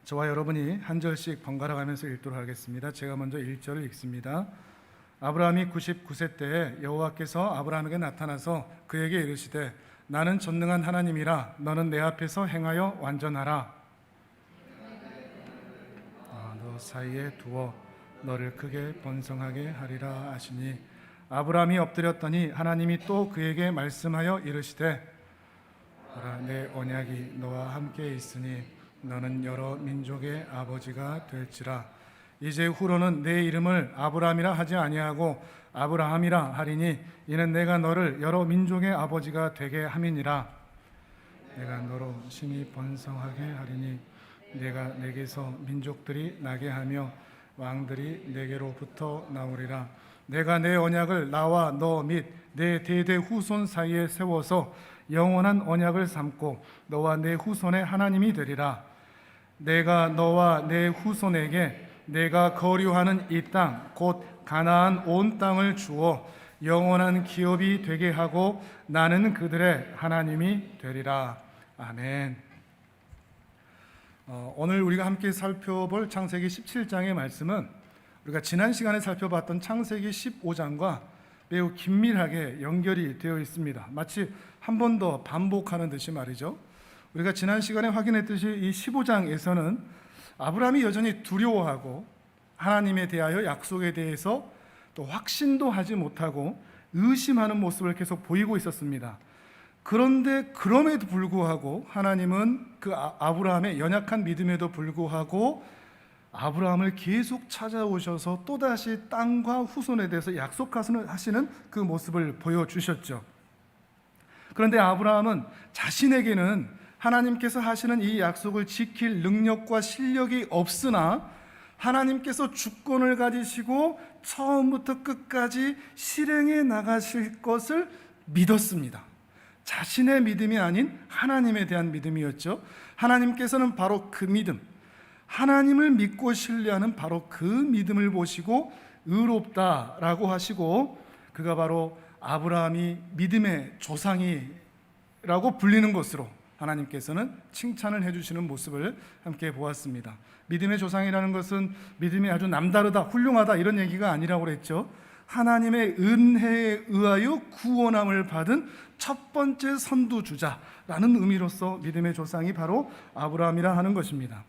저와 여러분이 한 절씩 번갈아 가면서 읽도록 하겠습니다. 제가 먼저 1절을 읽습니다. 아브라함이 99세 때에 여호와께서 아브라함에게 나타나서 그에게 이르시되 나는 전능한 하나님이라 너는 내 앞에서 행하여 완전하라. 너 사이에 두어 너를 크게 번성하게 하리라 하시니 아브라함이 엎드렸더니 하나님이 또 그에게 말씀하여 이르시되 보라 내 언약이 너와 함께 있으니 너는 여러 민족의 아버지가 될지라. 이제 후로는 내 이름을 아브라함이라 하지 아니하고 아브라함이라 하리니 이는 내가 너를 여러 민족의 아버지가 되게 함이니라. 내가 너로 심히 번성하게 하리니 내가 내게서 민족들이 나게 하며 왕들이 내게로부터 나오리라. 내가 내 언약을 나와 너 및 내 대대 후손 사이에 세워서 영원한 언약을 삼고 너와 내 후손의 하나님이 되리라. 내가 너와 내 후손에게 내가 거류하는 이 땅 곧 가나안 온 땅을 주어 영원한 기업이 되게 하고 나는 그들의 하나님이 되리라. 아멘. 오늘 우리가 함께 살펴볼 창세기 17장의 말씀은 우리가 지난 시간에 살펴봤던 창세기 15장과 매우 긴밀하게 연결이 되어 있습니다. 마치 한 번 더 반복하는 듯이 말이죠. 우리가 지난 시간에 확인했듯이 이 15장에서는 아브라함이 여전히 두려워하고 하나님에 대하여 약속에 대해서 또 확신도 하지 못하고 의심하는 모습을 계속 보이고 있었습니다. 그런데 그럼에도 불구하고 하나님은 그 아브라함의 연약한 믿음에도 불구하고 아브라함을 계속 찾아오셔서 또다시 땅과 후손에 대해서 약속하시는 그 모습을 보여주셨죠. 그런데 아브라함은 자신에게는 하나님께서 하시는 이 약속을 지킬 능력과 실력이 없으나 하나님께서 주권을 가지시고 처음부터 끝까지 실행해 나가실 것을 믿었습니다. 자신의 믿음이 아닌 하나님에 대한 믿음이었죠. 하나님께서는 바로 그 믿음, 하나님을 믿고 신뢰하는 바로 그 믿음을 보시고 의롭다라고 하시고 그가 바로 아브라함이 믿음의 조상이라고 불리는 것으로 하나님께서는 칭찬을 해주시는 모습을 함께 보았습니다. 믿음의 조상이라는 것은 믿음이 아주 남다르다, 훌륭하다 이런 얘기가 아니라고 그랬죠. 하나님의 은혜에 의하여 구원함을 받은 첫 번째 선두주자라는 의미로서 믿음의 조상이 바로 아브라함이라 하는 것입니다.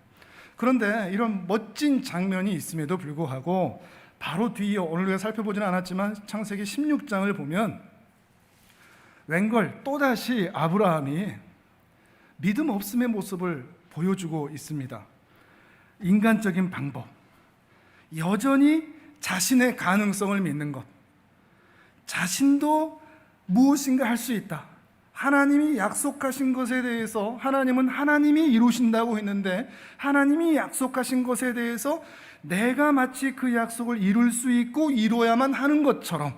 그런데 이런 멋진 장면이 있음에도 불구하고 바로 뒤에 오늘 우리가 살펴보지는 않았지만 창세기 16장을 보면 웬걸 또다시 아브라함이 믿음 없음의 모습을 보여주고 있습니다. 인간적인 방법, 여전히 자신의 가능성을 믿는 것, 자신도 무엇인가 할 수 있다. 하나님이 약속하신 것에 대해서 하나님은 하나님이 이루신다고 했는데 하나님이 약속하신 것에 대해서 내가 마치 그 약속을 이룰 수 있고 이루어야만 하는 것처럼,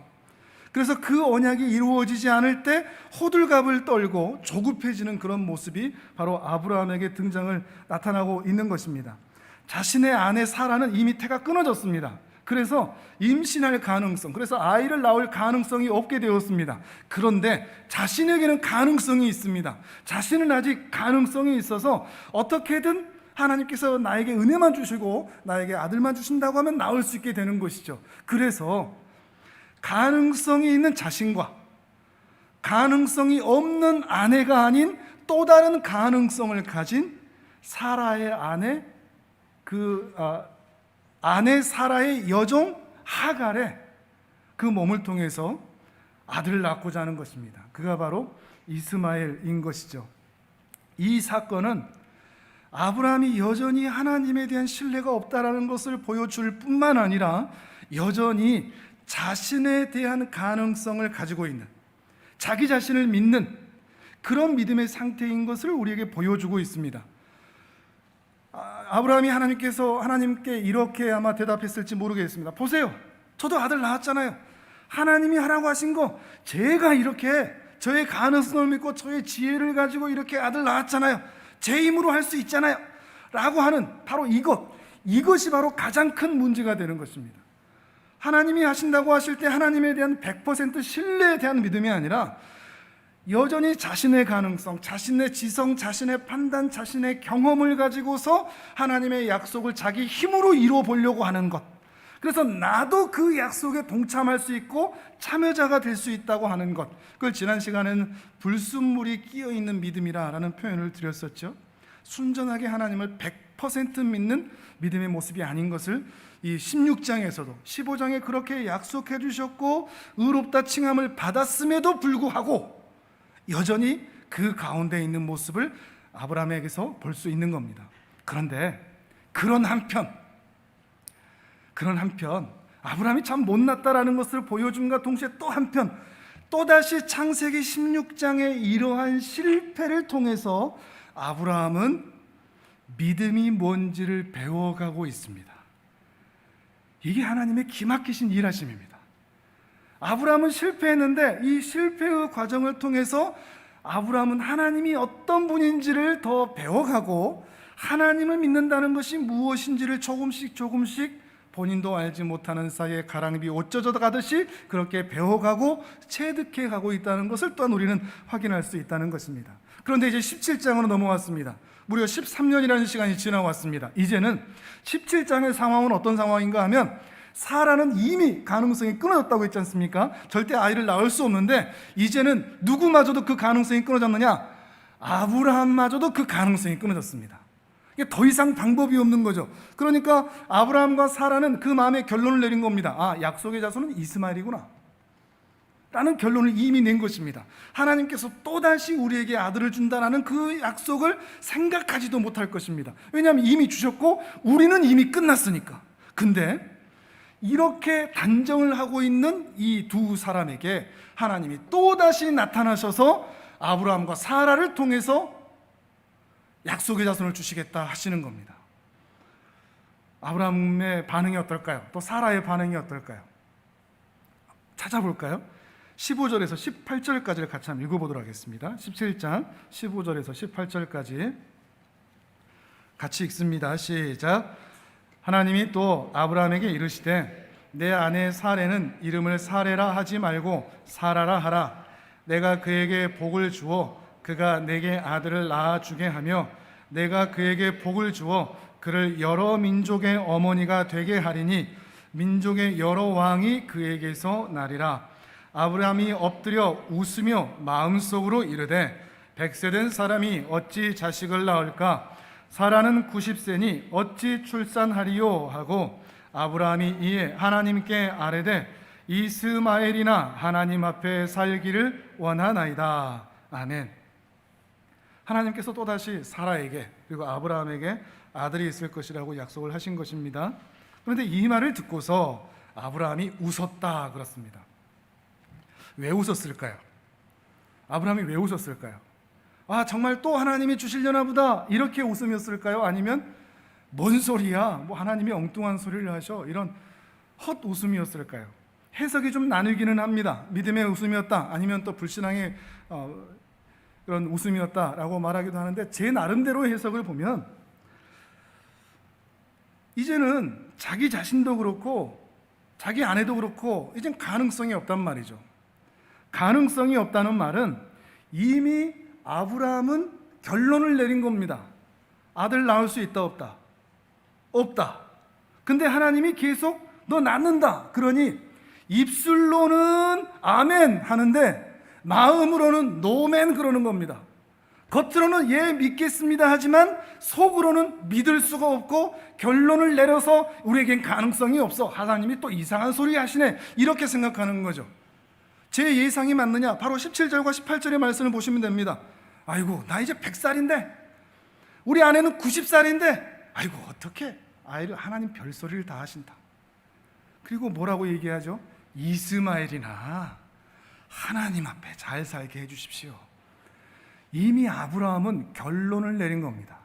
그래서 그 언약이 이루어지지 않을 때 호들갑을 떨고 조급해지는 그런 모습이 바로 아브라함에게 나타나고 있는 것입니다. 자신의 아내 사라는 이미 태가 끊어졌습니다. 그래서 임신할 가능성, 그래서 아이를 낳을 가능성이 없게 되었습니다. 그런데 자신에게는 가능성이 있습니다. 자신은 아직 가능성이 있어서 어떻게든 하나님께서 나에게 은혜만 주시고 나에게 아들만 주신다고 하면 낳을 수 있게 되는 것이죠. 그래서 가능성이 있는 자신과 가능성이 없는 아내가 아닌 또 다른 가능성을 가진 사라의 아내 사라의 여종 하갈의 그 몸을 통해서 아들을 낳고자 하는 것입니다. 그가 바로 이스마엘인 것이죠. 이 사건은 아브라함이 여전히 하나님에 대한 신뢰가 없다라는 것을 보여줄 뿐만 아니라 여전히 자신에 대한 가능성을 가지고 있는, 자기 자신을 믿는 그런 믿음의 상태인 것을 우리에게 보여주고 있습니다. 아브라함이 하나님께 이렇게 아마 대답했을지 모르겠습니다. 보세요, 저도 아들 낳았잖아요. 하나님이 하라고 하신 거 제가 이렇게 저의 가능성을 믿고 저의 지혜를 가지고 이렇게 아들 낳았잖아요. 제 힘으로 할 수 있잖아요 라고 하는 바로 이것이 바로 가장 큰 문제가 되는 것입니다. 하나님이 하신다고 하실 때 하나님에 대한 100% 신뢰에 대한 믿음이 아니라 여전히 자신의 가능성, 자신의 지성, 자신의 판단, 자신의 경험을 가지고서 하나님의 약속을 자기 힘으로 이루어 보려고 하는 것, 그래서 나도 그 약속에 동참할 수 있고 참여자가 될 수 있다고 하는 것, 그걸 지난 시간에는 불순물이 끼어있는 믿음이라는 표현을 드렸었죠. 순전하게 하나님을 100% 믿는 믿음의 모습이 아닌 것을 이 16장에서도 15장에 그렇게 약속해 주셨고 의롭다 칭함을 받았음에도 불구하고 여전히 그 가운데 있는 모습을 아브라함에게서 볼 수 있는 겁니다. 그런데 그런 한편 아브라함이 참 못났다라는 것을 보여줌과 동시에 또 한편 또다시 창세기 16장의 이러한 실패를 통해서 아브라함은 믿음이 뭔지를 배워가고 있습니다. 이게 하나님의 기막히신 일하심입니다. 아브라함은 실패했는데 이 실패의 과정을 통해서 아브라함은 하나님이 어떤 분인지를 더 배워가고 하나님을 믿는다는 것이 무엇인지를 조금씩 본인도 알지 못하는 사이에 가랑비 옷 젖어 가듯이 그렇게 배워가고 체득해 가고 있다는 것을 또한 우리는 확인할 수 있다는 것입니다. 그런데 이제 17장으로 넘어왔습니다. 무려 13년이라는 시간이 지나왔습니다. 이제는 17장의 상황은 어떤 상황인가 하면 사라는 이미 가능성이 끊어졌다고 했지 않습니까? 절대 아이를 낳을 수 없는데 이제는 누구마저도 그 가능성이 끊어졌느냐? 아브라함마저도 그 가능성이 끊어졌습니다. 이게 더 이상 방법이 없는 거죠. 그러니까 아브라함과 사라는 그 마음에 결론을 내린 겁니다. 아, 약속의 자손은 이스마엘이구나 라는 결론을 이미 낸 것입니다. 하나님께서 또다시 우리에게 아들을 준다라는 그 약속을 생각하지도 못할 것입니다. 왜냐하면 이미 주셨고 우리는 이미 끝났으니까. 근데 이렇게 단정을 하고 있는 이 두 사람에게 하나님이 또다시 나타나셔서 아브라함과 사라를 통해서 약속의 자손을 주시겠다 하시는 겁니다. 아브라함의 반응이 어떨까요? 또 사라의 반응이 어떨까요? 찾아볼까요? 15절에서 18절까지를 같이 한번 읽어보도록 하겠습니다. 17장 15절에서 18절까지 같이 읽습니다. 시작. 하나님이 또 아브라함에게 이르시되 내 아내 사레는 이름을 사레라 하지 말고 사라라 하라. 내가 그에게 복을 주어 그가 내게 아들을 낳아주게 하며 내가 그에게 복을 주어 그를 여러 민족의 어머니가 되게 하리니 민족의 여러 왕이 그에게서 나리라. 아브라함이 엎드려 웃으며 마음속으로 이르되 100세 된 사람이 어찌 자식을 낳을까? 사라는 90세니 어찌 출산하리요? 하고 아브라함이 이에 하나님께 아뢰되 이스마엘이나 하나님 앞에 살기를 원하나이다. 아멘. 하나님께서 또다시 사라에게 그리고 아브라함에게 아들이 있을 것이라고 약속을 하신 것입니다. 그런데 이 말을 듣고서 아브라함이 웃었다 그렇습니다. 왜 웃었을까요? 아브라함이 왜 웃었을까요? 아, 정말 또 하나님이 주시려나 보다 이렇게 웃음이었을까요? 아니면 뭔 소리야? 뭐 하나님이 엉뚱한 소리를 하셔? 이런 헛웃음이었을까요? 해석이 좀 나누기는 합니다. 믿음의 웃음이었다 아니면 또 불신앙의 그런 웃음이었다라고 말하기도 하는데 제 나름대로 해석을 보면 이제는 자기 자신도 그렇고 자기 아내도 그렇고 이젠 가능성이 없단 말이죠. 가능성이 없다는 말은 이미 아브라함은 결론을 내린 겁니다. 아들 낳을 수 있다 없다? 없다. 근데 하나님이 계속 너 낳는다 그러니 입술로는 아멘 하는데 마음으로는 노멘 그러는 겁니다. 겉으로는 예 믿겠습니다 하지만 속으로는 믿을 수가 없고 결론을 내려서 우리에겐 가능성이 없어. 하나님이 또 이상한 소리 하시네 이렇게 생각하는 거죠. 제 예상이 맞느냐? 바로 17절과 18절의 말씀을 보시면 됩니다. 아이고 나 이제 100살인데 우리 아내는 90살인데 아이고 어떻게 아이를 하나님 별소리를 다 하신다. 그리고 뭐라고 얘기하죠? 이스마엘이나 하나님 앞에 잘 살게 해주십시오. 이미 아브라함은 결론을 내린 겁니다.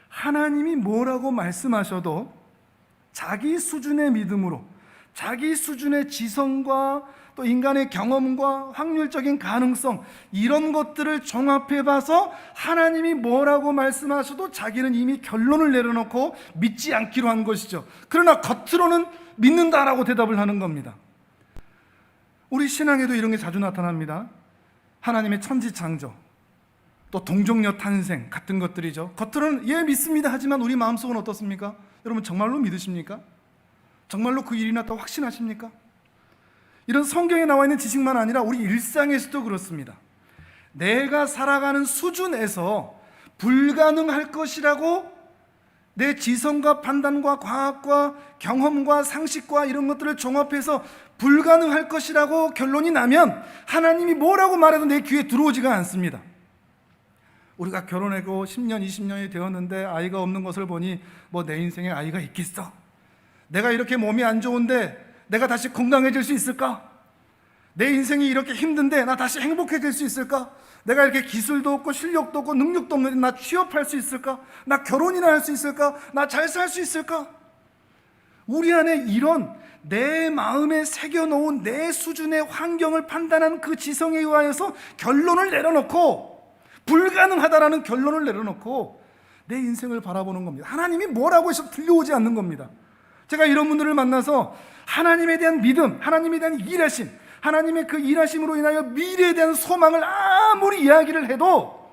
하나님이 뭐라고 말씀하셔도 자기 수준의 믿음으로 자기 수준의 지성과 또 인간의 경험과 확률적인 가능성 이런 것들을 종합해 봐서 하나님이 뭐라고 말씀하셔도 자기는 이미 결론을 내려놓고 믿지 않기로 한 것이죠. 그러나 겉으로는 믿는다라고 대답을 하는 겁니다. 우리 신앙에도 이런 게 자주 나타납니다. 하나님의 천지창조, 또 동정녀 탄생 같은 것들이죠. 겉으로는 예 믿습니다 하지만 우리 마음속은 어떻습니까? 여러분 정말로 믿으십니까? 정말로 그 일이 났다고 확신하십니까? 이런 성경에 나와 있는 지식만 아니라 우리 일상에서도 그렇습니다. 내가 살아가는 수준에서 불가능할 것이라고 내 지성과 판단과 과학과 경험과 상식과 이런 것들을 종합해서 불가능할 것이라고 결론이 나면 하나님이 뭐라고 말해도 내 귀에 들어오지가 않습니다. 우리가 결혼하고 10년, 20년이 되었는데 아이가 없는 것을 보니 뭐 내 인생에 아이가 있겠어? 내가 이렇게 몸이 안 좋은데 내가 다시 건강해질 수 있을까? 내 인생이 이렇게 힘든데 나 다시 행복해질 수 있을까? 내가 이렇게 기술도 없고 실력도 없고 능력도 없는데 나 취업할 수 있을까? 나 결혼이나 할 수 있을까? 나 잘 살 수 있을까? 우리 안에 이런 내 마음에 새겨놓은 내 수준의 환경을 판단하는 그 지성에 의하여서 결론을 내려놓고 불가능하다라는 결론을 내려놓고 내 인생을 바라보는 겁니다. 하나님이 뭐라고 해서 들려오지 않는 겁니다. 제가 이런 분들을 만나서 하나님에 대한 믿음, 하나님에 대한 일하심, 하나님의 그 일하심으로 인하여 미래에 대한 소망을 아무리 이야기를 해도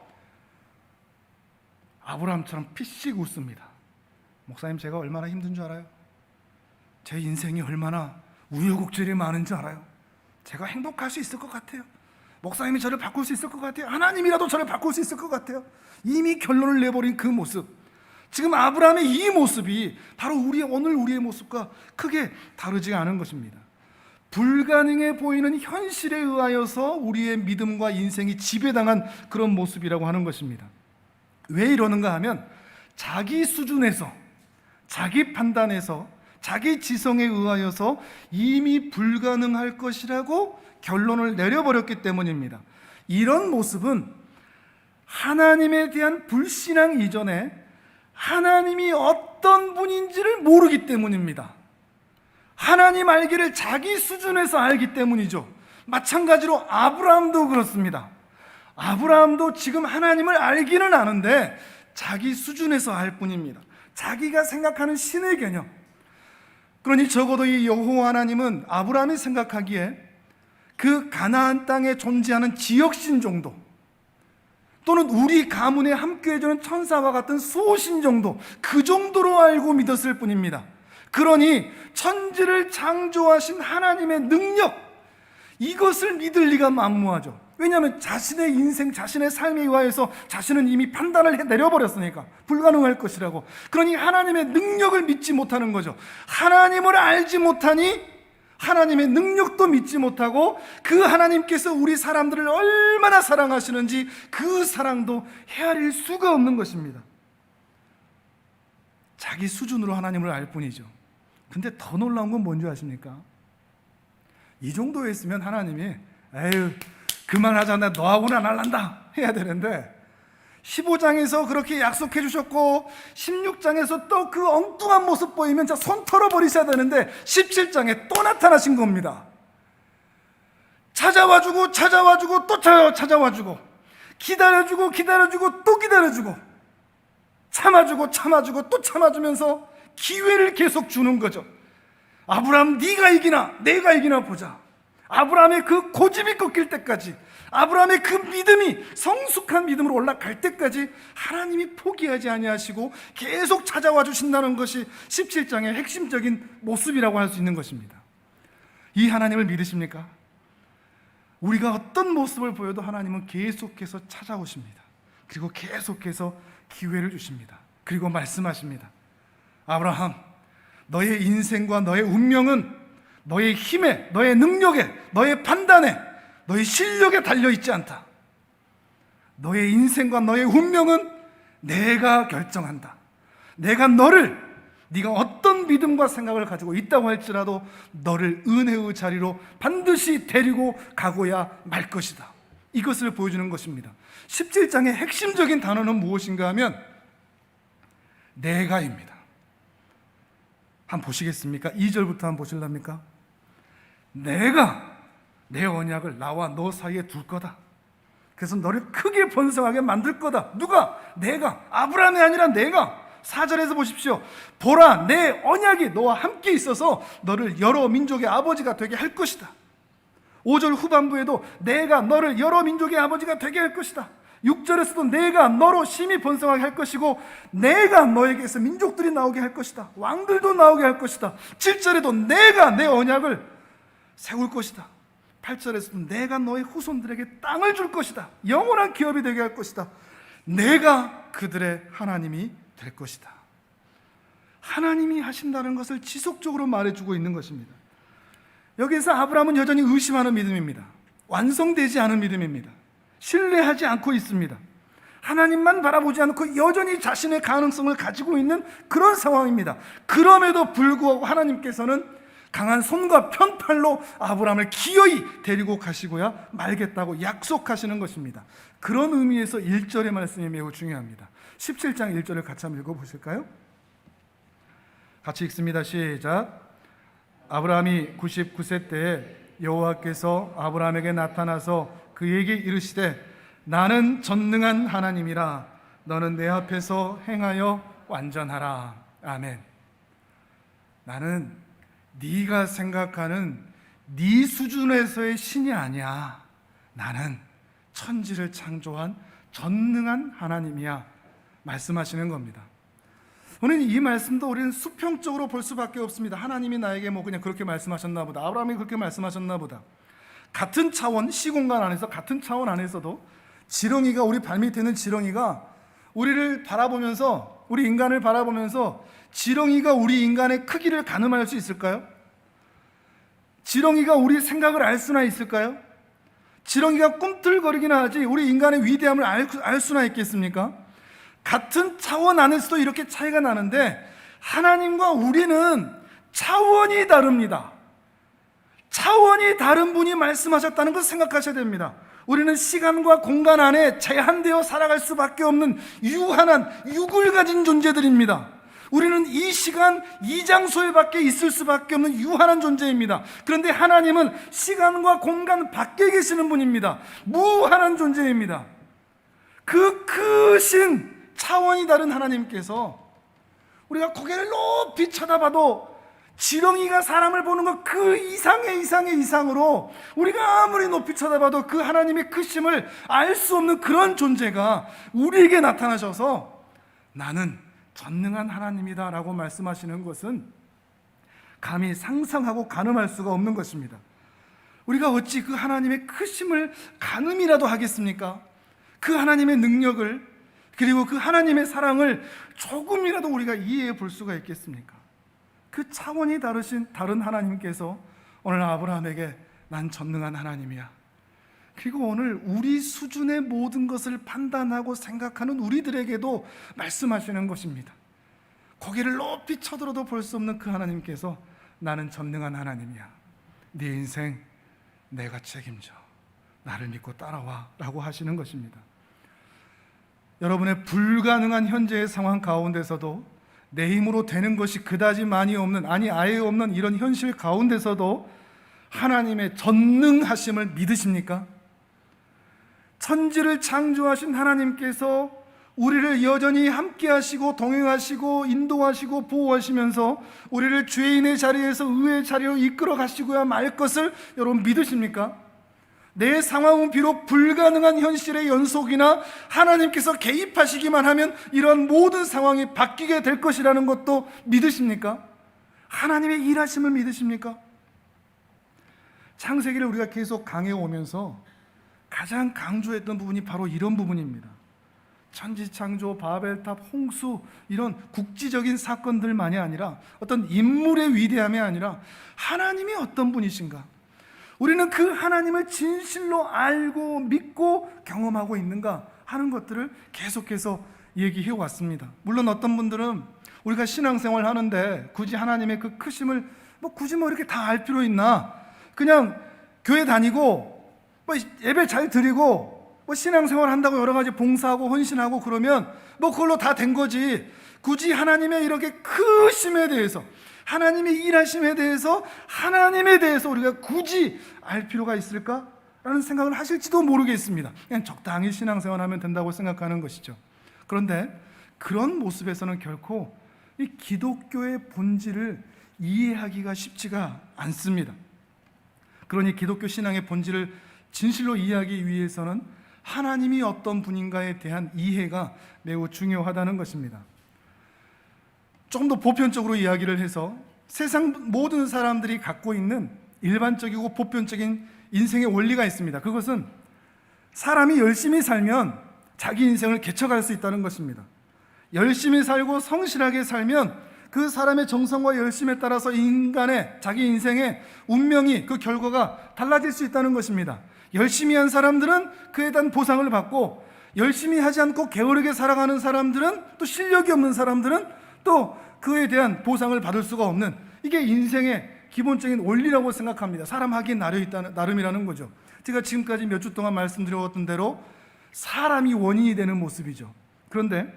아브라함처럼 피식 웃습니다. 목사님, 제가 얼마나 힘든 줄 알아요? 제 인생이 얼마나 우여곡절이 많은 줄 알아요? 제가 행복할 수 있을 것 같아요. 목사님이 저를 바꿀 수 있을 것 같아요. 하나님이라도 저를 바꿀 수 있을 것 같아요. 이미 결론을 내버린 그 모습, 지금 아브라함의 이 모습이 바로 오늘 우리의 모습과 크게 다르지 않은 것입니다. 불가능해 보이는 현실에 의하여서 우리의 믿음과 인생이 지배당한 그런 모습이라고 하는 것입니다. 왜 이러는가 하면 자기 수준에서, 자기 판단에서, 자기 지성에 의하여서 이미 불가능할 것이라고 결론을 내려버렸기 때문입니다. 이런 모습은 하나님에 대한 불신앙 이전에 하나님이 어떤 분인지를 모르기 때문입니다. 하나님 알기를 자기 수준에서 알기 때문이죠. 마찬가지로 아브라함도 그렇습니다. 아브라함도 지금 하나님을 알기는 아는데 자기 수준에서 알 뿐입니다. 자기가 생각하는 신의 개념. 그러니 적어도 이 여호와 하나님은 아브라함이 생각하기에 그 가나안 땅에 존재하는 지역신 정도, 또는 우리 가문에 함께해주는 천사와 같은 수호신 정도, 그 정도로 알고 믿었을 뿐입니다. 그러니 천지를 창조하신 하나님의 능력, 이것을 믿을 리가 만무하죠. 왜냐하면 자신의 인생, 자신의 삶에 의하여서 자신은 이미 판단을 내려버렸으니까 불가능할 것이라고. 그러니 하나님의 능력을 믿지 못하는 거죠. 하나님을 알지 못하니 하나님의 능력도 믿지 못하고 그 하나님께서 우리 사람들을 얼마나 사랑하시는지 그 사랑도 헤아릴 수가 없는 것입니다. 자기 수준으로 하나님을 알 뿐이죠. 근데 더 놀라운 건 뭔지 아십니까? 이 정도에 있으면 하나님이 에휴 그만하자, 나 너하고는 안 할란다 해야 되는데 15장에서 그렇게 약속해 주셨고 16장에서 또 그 엉뚱한 모습 보이면 손 털어버리셔야 되는데 17장에 또 나타나신 겁니다. 찾아와주고 또 찾아와주고 기다려주고 또 기다려주고 참아주고 또 참아주면서 기회를 계속 주는 거죠. 아브라함, 네가 이기나 내가 이기나 보자. 아브라함의 그 고집이 꺾일 때까지, 아브라함의 그 믿음이 성숙한 믿음으로 올라갈 때까지 하나님이 포기하지 아니하시고 계속 찾아와 주신다는 것이 17장의 핵심적인 모습이라고 할 수 있는 것입니다. 이 하나님을 믿으십니까? 우리가 어떤 모습을 보여도 하나님은 계속해서 찾아오십니다. 그리고 계속해서 기회를 주십니다. 그리고 말씀하십니다. 아브라함, 너의 인생과 너의 운명은 너의 힘에, 너의 능력에, 너의 판단에, 너의 실력에 달려있지 않다. 너의 인생과 너의 운명은 내가 결정한다. 내가 네가 어떤 믿음과 생각을 가지고 있다고 할지라도 너를 은혜의 자리로 반드시 데리고 가고야 말 것이다. 이것을 보여주는 것입니다. 17장의 핵심적인 단어는 무엇인가 하면 내가입니다. 한번 보시겠습니까? 2절부터 한번 보실랍니까? 내가 내 언약을 나와 너 사이에 둘 거다. 그래서 너를 크게 번성하게 만들 거다. 누가? 내가. 아브라함이 아니라 내가. 4절에서 보십시오. 보라, 내 언약이 너와 함께 있어서 너를 여러 민족의 아버지가 되게 할 것이다. 5절 후반부에도 내가 너를 여러 민족의 아버지가 되게 할 것이다. 6절에서도 내가 너로 심히 번성하게 할 것이고 내가 너에게서 민족들이 나오게 할 것이다. 왕들도 나오게 할 것이다. 7절에도 내가 내 언약을 세울 것이다. 8절에서도 내가 너의 후손들에게 땅을 줄 것이다. 영원한 기업이 되게 할 것이다. 내가 그들의 하나님이 될 것이다. 하나님이 하신다는 것을 지속적으로 말해주고 있는 것입니다. 여기서 아브라함은 여전히 의심하는 믿음입니다. 완성되지 않은 믿음입니다. 신뢰하지 않고 있습니다. 하나님만 바라보지 않고 여전히 자신의 가능성을 가지고 있는 그런 상황입니다. 그럼에도 불구하고 하나님께서는 강한 손과 편팔로 아브라함을 기어이 데리고 가시고야 말겠다고 약속하시는 것입니다. 그런 의미에서 1절의 말씀이 매우 중요합니다. 17장 1절을 같이 한번 읽어보실까요? 같이 읽습니다. 시작. 아브라함이 99세 때에 여호와께서 아브라함에게 나타나서 그에게 이르시되 나는 전능한 하나님이라 너는 내 앞에서 행하여 완전하라. 아멘. 나는 네가 생각하는 네 수준에서의 신이 아니야. 나는 천지를 창조한 전능한 하나님이야 말씀하시는 겁니다. 오늘 이 말씀도 우리는 수평적으로 볼 수밖에 없습니다. 하나님이 나에게 뭐 그냥 그렇게 말씀하셨나 보다, 아브라함이 그렇게 말씀하셨나 보다. 같은 차원, 시공간 안에서, 같은 차원 안에서도 지렁이가, 우리 발밑에 있는 지렁이가 우리를 바라보면서, 우리 인간을 바라보면서 지렁이가 우리 인간의 크기를 가늠할 수 있을까요? 지렁이가 우리 생각을 알 수나 있을까요? 지렁이가 꿈틀거리기나 하지 우리 인간의 위대함을 알 수나 있겠습니까? 같은 차원 안에서도 이렇게 차이가 나는데 하나님과 우리는 차원이 다릅니다. 차원이 다른 분이 말씀하셨다는 것을 생각하셔야 됩니다. 우리는 시간과 공간 안에 제한되어 살아갈 수밖에 없는 유한한 육을 가진 존재들입니다. 우리는 이 시간, 이 장소에 밖에 있을 수밖에 없는 유한한 존재입니다. 그런데 하나님은 시간과 공간 밖에 계시는 분입니다. 무한한 존재입니다. 그 크신 차원이 다른 하나님께서 우리가 고개를 높이 쳐다봐도 지렁이가 사람을 보는 것 그 이상으로 우리가 아무리 높이 쳐다봐도 그 하나님의 크심을 알 수 없는 그런 존재가 우리에게 나타나셔서 나는 전능한 하나님이다 라고 말씀하시는 것은 감히 상상하고 가늠할 수가 없는 것입니다. 우리가 어찌 그 하나님의 크심을 가늠이라도 하겠습니까? 그 하나님의 능력을, 그리고 그 하나님의 사랑을 조금이라도 우리가 이해해 볼 수가 있겠습니까? 그 차원이 다른 하나님께서 오늘 아브라함에게 난 전능한 하나님이야, 그리고 오늘 우리 수준의 모든 것을 판단하고 생각하는 우리들에게도 말씀하시는 것입니다. 고개를 높이 쳐들어도 볼 수 없는 그 하나님께서 나는 전능한 하나님이야, 네 인생 내가 책임져, 나를 믿고 따라와 라고 하시는 것입니다. 여러분의 불가능한 현재의 상황 가운데서도, 내 힘으로 되는 것이 그다지 많이 없는, 아니 아예 없는 이런 현실 가운데서도 하나님의 전능하심을 믿으십니까? 천지를 창조하신 하나님께서 우리를 여전히 함께 하시고 동행하시고 인도하시고 보호하시면서 우리를 죄인의 자리에서 의의 자리로 이끌어 가시고야 말 것을 여러분 믿으십니까? 내 상황은 비록 불가능한 현실의 연속이나 하나님께서 개입하시기만 하면 이런 모든 상황이 바뀌게 될 것이라는 것도 믿으십니까? 하나님의 일하심을 믿으십니까? 창세기를 우리가 계속 강해오면서 가장 강조했던 부분이 바로 이런 부분입니다. 천지창조, 바벨탑, 홍수, 이런 국지적인 사건들만이 아니라 어떤 인물의 위대함이 아니라 하나님이 어떤 분이신가, 우리는 그 하나님을 진실로 알고 믿고 경험하고 있는가 하는 것들을 계속해서 얘기해 왔습니다. 물론 어떤 분들은 우리가 신앙생활 하는데 굳이 하나님의 그 크심을 굳이 이렇게 다 알 필요 있나, 그냥 교회 다니고 예배 잘 드리고 신앙생활 한다고 여러 가지 봉사하고 헌신하고 그러면 그걸로 다 된 거지, 굳이 하나님의 이렇게 크심에 대해서, 하나님의 일하심에 대해서, 하나님에 대해서 우리가 굳이 알 필요가 있을까? 라는 생각을 하실지도 모르겠습니다. 그냥 적당히 신앙생활하면 된다고 생각하는 것이죠. 그런데 그런 모습에서는 결코 이 기독교의 본질을 이해하기가 쉽지가 않습니다. 그러니 기독교 신앙의 본질을 진실로 이해하기 위해서는 하나님이 어떤 분인가에 대한 이해가 매우 중요하다는 것입니다. 좀 더 보편적으로 이야기를 해서 세상 모든 사람들이 갖고 있는 일반적이고 보편적인 인생의 원리가 있습니다. 그것은 사람이 열심히 살면 자기 인생을 개척할 수 있다는 것입니다. 열심히 살고 성실하게 살면 그 사람의 정성과 열심에 따라서 인간의 자기 인생의 운명이, 그 결과가 달라질 수 있다는 것입니다. 열심히 한 사람들은 그에 대한 보상을 받고, 열심히 하지 않고 게으르게 살아가는 사람들은, 또 실력이 없는 사람들은 또 그에 대한 보상을 받을 수가 없는, 이게 인생의 기본적인 원리라고 생각합니다. 사람 하기엔 나름이라는 거죠. 제가 지금까지 몇 주 동안 말씀드렸던 대로 사람이 원인이 되는 모습이죠. 그런데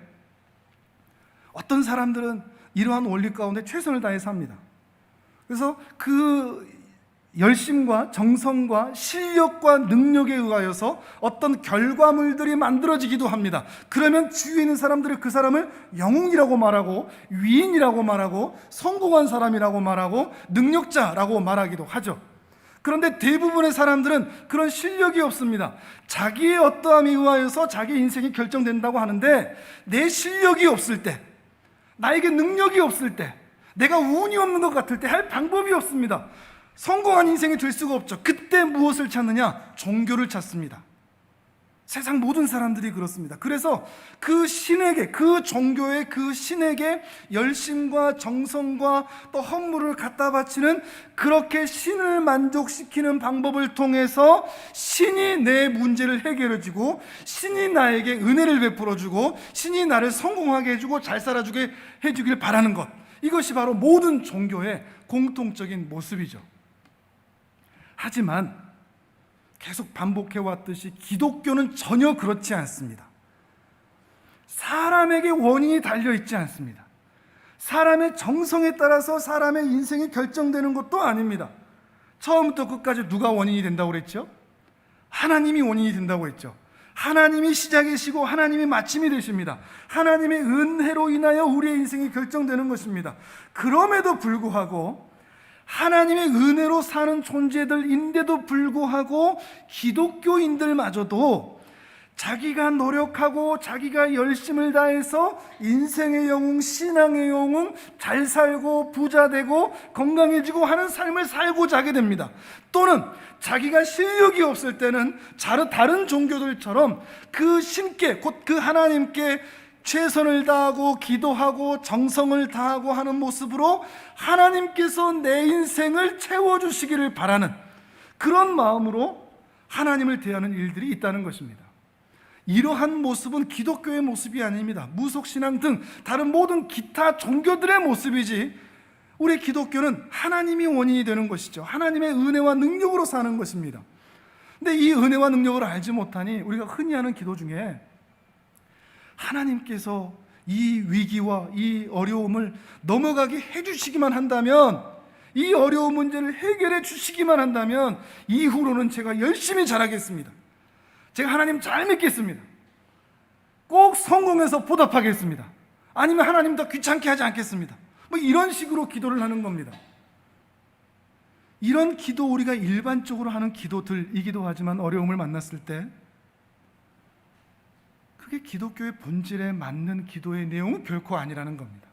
어떤 사람들은 이러한 원리 가운데 최선을 다해 삽니다. 그래서 그 열심과 정성과 실력과 능력에 의하여서 어떤 결과물들이 만들어지기도 합니다. 그러면 주위에 있는 사람들이 그 사람을 영웅이라고 말하고, 위인이라고 말하고, 성공한 사람이라고 말하고, 능력자라고 말하기도 하죠. 그런데 대부분의 사람들은 그런 실력이 없습니다. 자기의 어떠함에 의하여서 자기 인생이 결정된다고 하는데, 내 실력이 없을 때, 나에게 능력이 없을 때, 내가 운이 없는 것 같을 때 할 방법이 없습니다. 성공한 인생이 될 수가 없죠. 그때 무엇을 찾느냐? 종교를 찾습니다. 세상 모든 사람들이 그렇습니다. 그래서 그 신에게, 그 종교의 그 신에게 열심과 정성과 또 헌물을 갖다 바치는, 그렇게 신을 만족시키는 방법을 통해서 신이 내 문제를 해결해 주고, 신이 나에게 은혜를 베풀어 주고, 신이 나를 성공하게 해주고 잘 살아주게 해주길 바라는 것, 이것이 바로 모든 종교의 공통적인 모습이죠. 하지만 계속 반복해 왔듯이 기독교는 전혀 그렇지 않습니다. 사람에게 원인이 달려있지 않습니다. 사람의 정성에 따라서 사람의 인생이 결정되는 것도 아닙니다. 처음부터 끝까지 누가 원인이 된다고 그랬죠? 하나님이 원인이 된다고 했죠. 하나님이 시작이시고 하나님이 마침이 되십니다. 하나님의 은혜로 인하여 우리의 인생이 결정되는 것입니다. 그럼에도 불구하고 하나님의 은혜로 사는 존재들인데도 불구하고 기독교인들마저도 자기가 노력하고 자기가 열심을 다해서 인생의 영웅, 신앙의 영웅, 잘 살고 부자 되고 건강해지고 하는 삶을 살고자 하게 됩니다. 또는 자기가 실력이 없을 때는 다른 종교들처럼 그 신께, 곧 그 하나님께 최선을 다하고 기도하고 정성을 다하고 하는 모습으로 하나님께서 내 인생을 채워주시기를 바라는 그런 마음으로 하나님을 대하는 일들이 있다는 것입니다. 이러한 모습은 기독교의 모습이 아닙니다. 무속신앙 등 다른 모든 기타 종교들의 모습이지, 우리 기독교는 하나님이 원인이 되는 것이죠. 하나님의 은혜와 능력으로 사는 것입니다. 근데 이 은혜와 능력을 알지 못하니 우리가 흔히 하는 기도 중에 하나님께서 이 위기와 이 어려움을 넘어가게 해주시기만 한다면, 이 어려운 문제를 해결해 주시기만 한다면 이후로는 제가 열심히 잘하겠습니다. 제가 하나님 잘 믿겠습니다. 꼭 성공해서 보답하겠습니다. 아니면 하나님 더 귀찮게 하지 않겠습니다. 뭐 이런 식으로 기도를 하는 겁니다. 이런 기도, 우리가 일반적으로 하는 기도들이기도 하지만 어려움을 만났을 때 그게 기독교의 본질에 맞는 기도의 내용은 결코 아니라는 겁니다.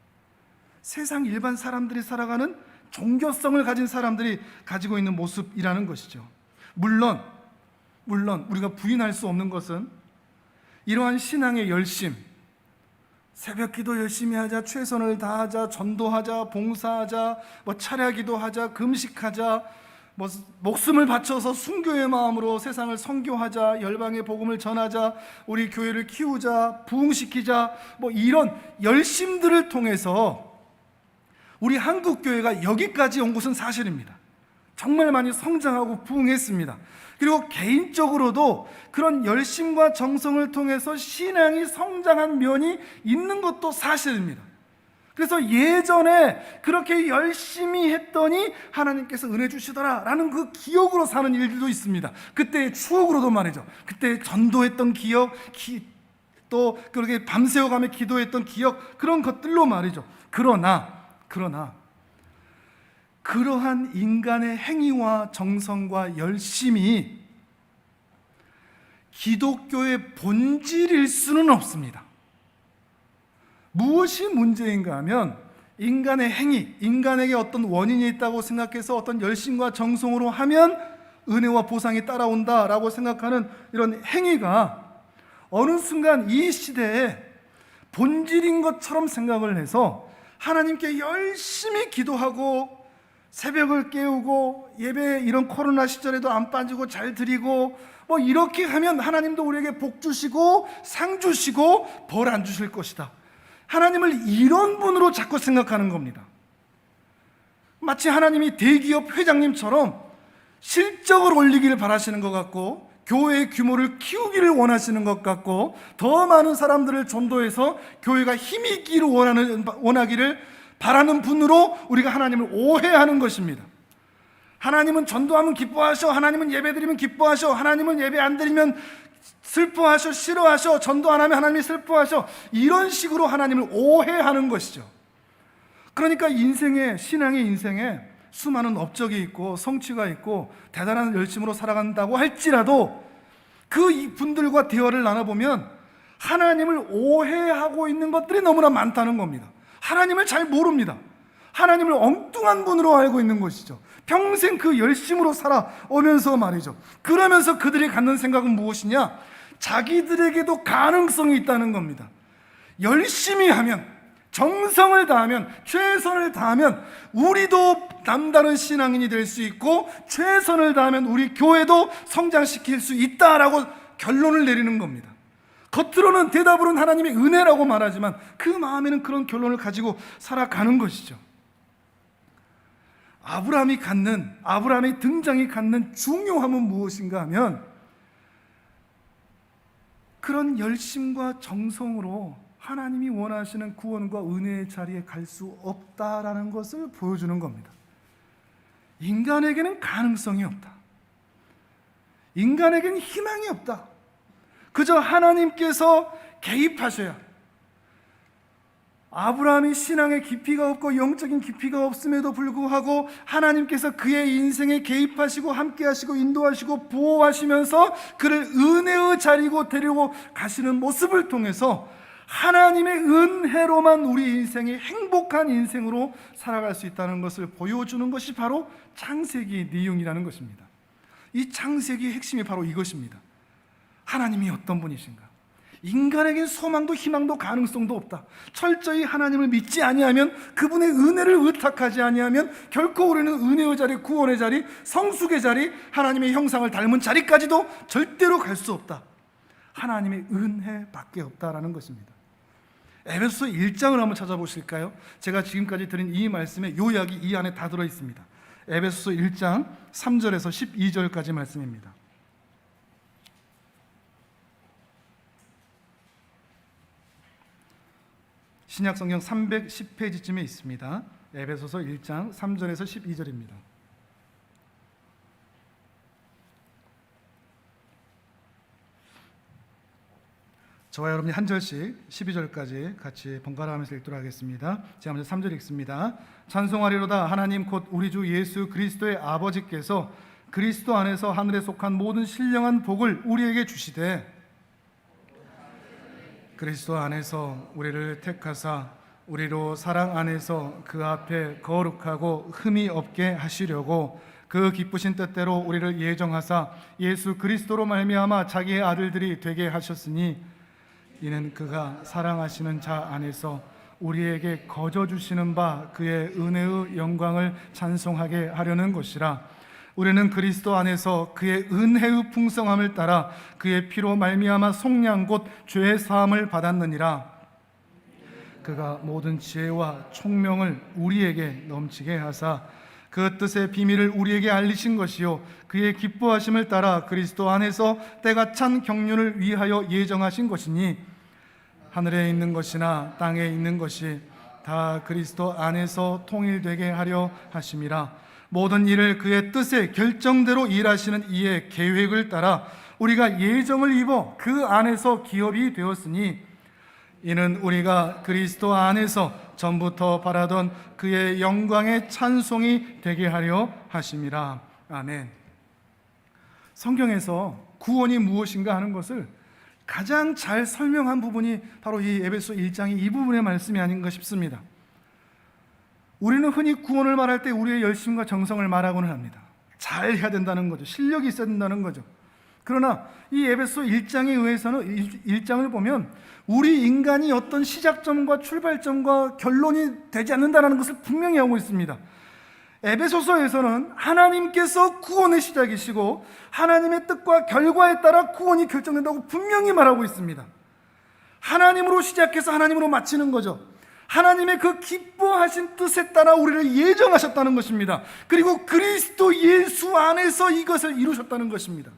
세상 일반 사람들이 살아가는 종교성을 가진 사람들이 가지고 있는 모습이라는 것이죠. 물론 우리가 부인할 수 없는 것은 이러한 신앙의 열심, 새벽 기도 열심히 하자, 최선을 다하자, 전도하자, 봉사하자, 차례 기도하자, 금식하자, 목숨을 바쳐서 순교의 마음으로 세상을 선교하자, 열방의 복음을 전하자, 우리 교회를 키우자, 부흥시키자, 이런 열심들을 통해서 우리 한국교회가 여기까지 온 것은 사실입니다. 정말 많이 성장하고 부흥했습니다. 그리고 개인적으로도 그런 열심과 정성을 통해서 신앙이 성장한 면이 있는 것도 사실입니다. 그래서 예전에 그렇게 열심히 했더니 하나님께서 은혜 주시더라 라는 그 기억으로 사는 일들도 있습니다. 그때의 추억으로도 말이죠. 그때 전도했던 기억, 또 그렇게 밤새워가며 기도했던 기억, 그런 것들로 말이죠. 그러나 그러한 인간의 행위와 정성과 열심이 기독교의 본질일 수는 없습니다. 무엇이 문제인가 하면 인간의 행위, 인간에게 어떤 원인이 있다고 생각해서 어떤 열심과 정성으로 하면 은혜와 보상이 따라온다라고 생각하는 이런 행위가 어느 순간 이 시대에 본질인 것처럼 생각을 해서 하나님께 열심히 기도하고 새벽을 깨우고 예배 이런 코로나 시절에도 안 빠지고 잘 드리고 뭐 이렇게 하면 하나님도 우리에게 복 주시고 상 주시고 벌 안 주실 것이다. 하나님을 이런 분으로 자꾸 생각하는 겁니다. 마치 하나님이 대기업 회장님처럼 실적을 올리기를 바라시는 것 같고 교회의 규모를 키우기를 원하시는 것 같고 더 많은 사람들을 전도해서 교회가 힘이 있기를 원하기를 바라는 분으로 우리가 하나님을 오해하는 것입니다. 하나님은 전도하면 기뻐하셔, 하나님은 예배드리면 기뻐하셔, 하나님은 예배 안 드리면 슬퍼하셔, 싫어하셔, 전도 안 하면 하나님이 슬퍼하셔, 이런 식으로 하나님을 오해하는 것이죠. 그러니까 신앙의 인생에 수많은 업적이 있고 성취가 있고 대단한 열심으로 살아간다고 할지라도 그 분들과 대화를 나눠보면 하나님을 오해하고 있는 것들이 너무나 많다는 겁니다. 하나님을 잘 모릅니다. 하나님을 엉뚱한 분으로 알고 있는 것이죠. 평생 그 열심으로 살아오면서 말이죠. 그러면서 그들이 갖는 생각은 무엇이냐? 자기들에게도 가능성이 있다는 겁니다. 열심히 하면, 정성을 다하면, 최선을 다하면 우리도 남다른 신앙인이 될 수 있고 최선을 다하면 우리 교회도 성장시킬 수 있다라고 결론을 내리는 겁니다. 겉으로는 대답으로는 하나님의 은혜라고 말하지만 그 마음에는 그런 결론을 가지고 살아가는 것이죠. 아브라함의 등장이 갖는 중요함은 무엇인가 하면 그런 열심과 정성으로 하나님이 원하시는 구원과 은혜의 자리에 갈 수 없다라는 것을 보여주는 겁니다. 인간에게는 가능성이 없다. 인간에게는 희망이 없다. 그저 하나님께서 개입하셔야. 아브라함이 신앙의 깊이가 없고 영적인 깊이가 없음에도 불구하고 하나님께서 그의 인생에 개입하시고 함께하시고 인도하시고 보호하시면서 그를 은혜의 자리로 데리고 가시는 모습을 통해서 하나님의 은혜로만 우리 인생이 행복한 인생으로 살아갈 수 있다는 것을 보여주는 것이 바로 창세기 내용이라는 것입니다. 이 창세기의 핵심이 바로 이것입니다. 하나님이 어떤 분이신가? 인간에겐 소망도 희망도 가능성도 없다. 철저히 하나님을 믿지 아니하면, 그분의 은혜를 의탁하지 아니하면 결코 우리는 은혜의 자리, 구원의 자리, 성숙의 자리, 하나님의 형상을 닮은 자리까지도 절대로 갈 수 없다. 하나님의 은혜밖에 없다라는 것입니다. 에베소서 1장을 한번 찾아보실까요? 제가 지금까지 드린 이 말씀의 요약이 이 안에 다 들어있습니다. 에베소서 1장 3절에서 12절까지 말씀입니다. 신약성경 310페이지쯤에 있습니다. 에베소서 1장 3절에서 12절입니다. 저와 여러분이 한 절씩 12절까지 같이 번갈아 하면서 읽도록 하겠습니다. 제가 먼저 3절 읽습니다. 찬송하리로다 하나님 곧 우리 주 예수 그리스도의 아버지께서 그리스도 안에서 하늘에 속한 모든 신령한 복을 우리에게 주시되 그리스도 안에서 우리를 택하사 우리로 사랑 안에서 그 앞에 거룩하고 흠이 없게 하시려고 그 기쁘신 뜻대로 우리를 예정하사 예수 그리스도로 말미암아 자기의 아들들이 되게 하셨으니 이는 그가 사랑하시는 자 안에서 우리에게 거저 주시는 바 그의 은혜의 영광을 찬송하게 하려는 것이라. 우리는 그리스도 안에서 그의 은혜의 풍성함을 따라 그의 피로 말미암아 속량 곧 죄의 사함을 받았느니라. 그가 모든 지혜와 총명을 우리에게 넘치게 하사 그 뜻의 비밀을 우리에게 알리신 것이요 그의 기뻐하심을 따라 그리스도 안에서 때가 찬 경륜을 위하여 예정하신 것이니 하늘에 있는 것이나 땅에 있는 것이 다 그리스도 안에서 통일되게 하려 하심이라. 모든 일을 그의 뜻의 결정대로 일하시는 이의 계획을 따라 우리가 예정을 입어 그 안에서 기업이 되었으니 이는 우리가 그리스도 안에서 전부터 바라던 그의 영광의 찬송이 되게 하려 하심이라. 아멘. 성경에서 구원이 무엇인가 하는 것을 가장 잘 설명한 부분이 바로 이 에베소 1장의 이 부분의 말씀이 아닌가 싶습니다. 우리는 흔히 구원을 말할 때 우리의 열심과 정성을 말하고는 합니다. 잘 해야 된다는 거죠. 실력이 있어야 된다는 거죠. 그러나 이 에베소 1장에 의해서는 1장을 보면 우리 인간이 어떤 시작점과 출발점과 결론이 되지 않는다는 것을 분명히 하고 있습니다. 에베소서에서는 하나님께서 구원의 시작이시고 하나님의 뜻과 결과에 따라 구원이 결정된다고 분명히 말하고 있습니다. 하나님으로 시작해서 하나님으로 마치는 거죠. 하나님의 그 기뻐하신 뜻에 따라 우리를 예정하셨다는 것입니다. 그리고 그리스도 예수 안에서 이것을 이루셨다는 것입니다.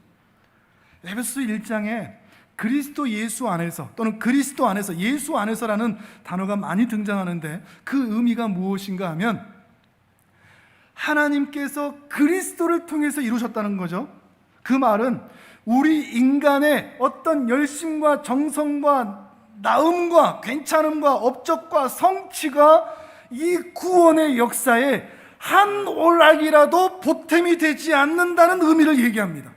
에베소 1장에 그리스도 예수 안에서 또는 그리스도 안에서 예수 안에서라는 단어가 많이 등장하는데 그 의미가 무엇인가 하면 하나님께서 그리스도를 통해서 이루셨다는 거죠. 그 말은 우리 인간의 어떤 열심과 정성과 나음과 괜찮음과 업적과 성취가 이 구원의 역사에 한 올락이라도 보탬이 되지 않는다는 의미를 얘기합니다.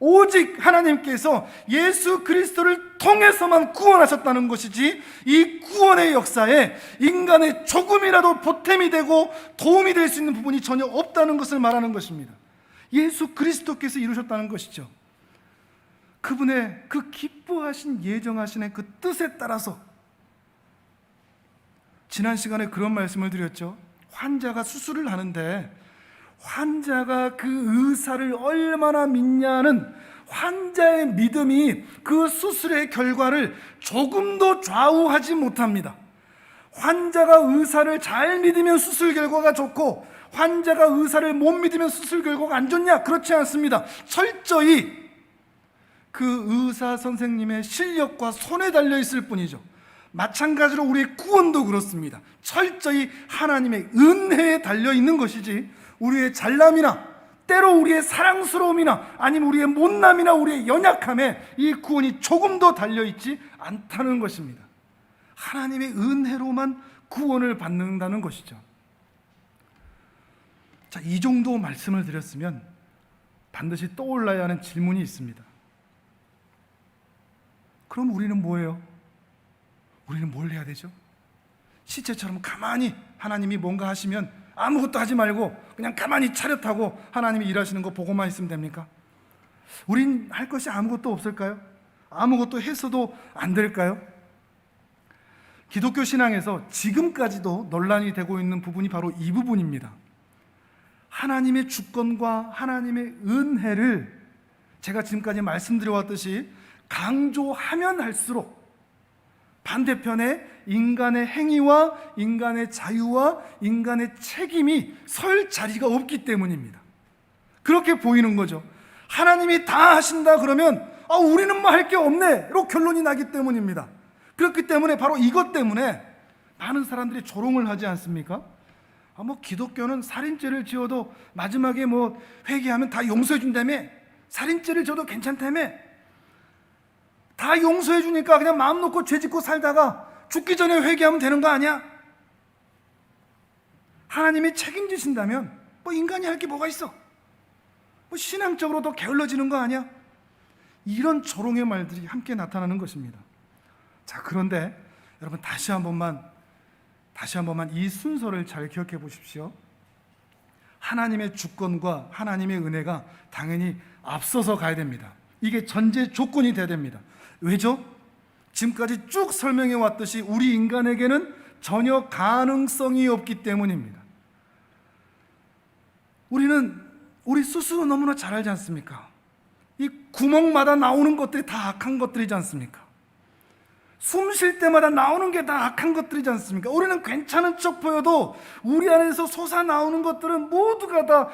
오직 하나님께서 예수 그리스도를 통해서만 구원하셨다는 것이지 이 구원의 역사에 인간의 조금이라도 보탬이 되고 도움이 될 수 있는 부분이 전혀 없다는 것을 말하는 것입니다. 예수 그리스도께서 이루셨다는 것이죠. 그분의 그 기뻐하신 예정하신 그 뜻에 따라서 지난 시간에 그런 말씀을 드렸죠. 환자가 수술을 하는데 환자가 그 의사를 얼마나 믿냐는 환자의 믿음이 그 수술의 결과를 조금도 좌우하지 못합니다. 환자가 의사를 잘 믿으면 수술 결과가 좋고 환자가 의사를 못 믿으면 수술 결과가 안 좋냐? 그렇지 않습니다. 철저히 그 의사 선생님의 실력과 손에 달려 있을 뿐이죠. 마찬가지로 우리의 구원도 그렇습니다. 철저히 하나님의 은혜에 달려 있는 것이지 우리의 잘남이나 때로 우리의 사랑스러움이나 아니면 우리의 못남이나 우리의 연약함에 이 구원이 조금도 달려있지 않다는 것입니다. 하나님의 은혜로만 구원을 받는다는 것이죠. 자, 이 정도 말씀을 드렸으면 반드시 떠올라야 하는 질문이 있습니다. 그럼 우리는 뭐예요? 우리는 뭘 해야 되죠? 시체처럼 가만히 하나님이 뭔가 하시면 아무것도 하지 말고 그냥 가만히 차렷하고 하나님이 일하시는 거 보고만 있으면 됩니까? 우린 할 것이 아무것도 없을까요? 아무것도 했어도 안 될까요? 기독교 신앙에서 지금까지도 논란이 되고 있는 부분이 바로 이 부분입니다. 하나님의 주권과 하나님의 은혜를 제가 지금까지 말씀드려왔듯이 강조하면 할수록 반대편에 인간의 행위와 인간의 자유와 인간의 책임이 설 자리가 없기 때문입니다. 그렇게 보이는 거죠. 하나님이 다 하신다 그러면 우리는 뭐 할 게 없네로 결론이 나기 때문입니다. 그렇기 때문에 바로 이것 때문에 많은 사람들이 조롱을 하지 않습니까? 기독교는 살인죄를 지어도 마지막에 회개하면 다 용서해 준다며, 살인죄를 지어도 괜찮다며, 다 용서해 주니까 그냥 마음 놓고 죄 짓고 살다가 죽기 전에 회개하면 되는 거 아니야? 하나님이 책임지신다면 인간이 할 게 뭐가 있어? 신앙적으로 더 게을러지는 거 아니야? 이런 조롱의 말들이 함께 나타나는 것입니다. 자, 그런데 여러분 다시 한 번만 이 순서를 잘 기억해 보십시오. 하나님의 주권과 하나님의 은혜가 당연히 앞서서 가야 됩니다. 이게 전제 조건이 돼야 됩니다. 왜죠? 지금까지 쭉 설명해 왔듯이 우리 인간에게는 전혀 가능성이 없기 때문입니다. 우리는 우리 스스로 너무나 잘 알지 않습니까? 이 구멍마다 나오는 것들이 다 악한 것들이지 않습니까? 숨 쉴 때마다 나오는 게 다 악한 것들이지 않습니까? 우리는 괜찮은 척 보여도 우리 안에서 솟아나오는 것들은 모두가 다